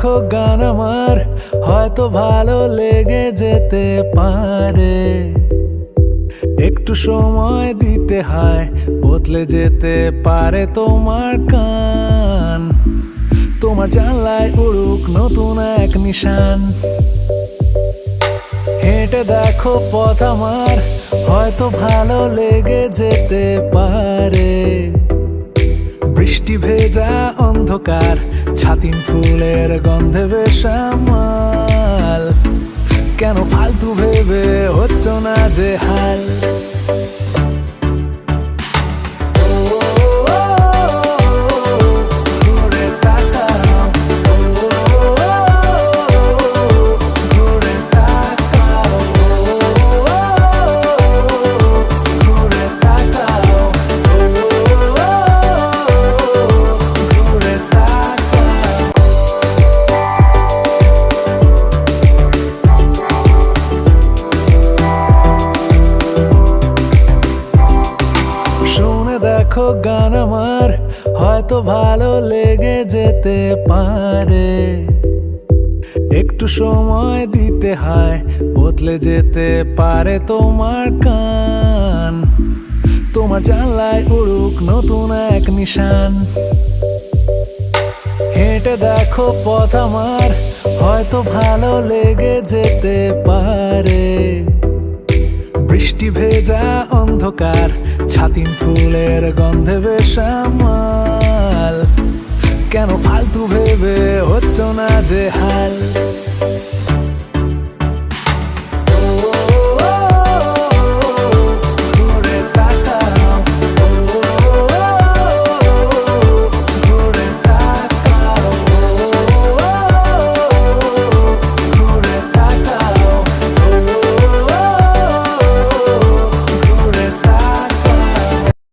দেখো গান আমার হয়তো ভালো লেগে যেতে পারে, একটু সময় দিতে হয়, বদলে যেতে পারে তোমার কান। তোমার জানলায় উড়ুক নতুন এক নিশান। হেঁটে দেখো পথ আমার হয়তো ভালো লেগে যেতে পারে, বৃষ্টি ভেজা অন্ধকার, ছাতিম ফুলের গন্ধে বেসামাল। কেন ফালতু ভেবে হচ্ছ না যে হাল? দেখো গান আমার হয়তো ভালো লেগে যেতে পারে, একটু সময় দিতে হয়, বদলে যেতে পারে তোমার কান। তোমার জানলায় উড়ুক নতুন এক নিশান। হেঁটে দেখো পথ আমার হয়তো ভালো লেগে যেতে পারে, বৃষ্টি ভেজা অন্ধকার, ছাতিম ফুলের গন্ধে বেসামাল। কেন ফালতু ভেবে হচ্ছ না যে হাল?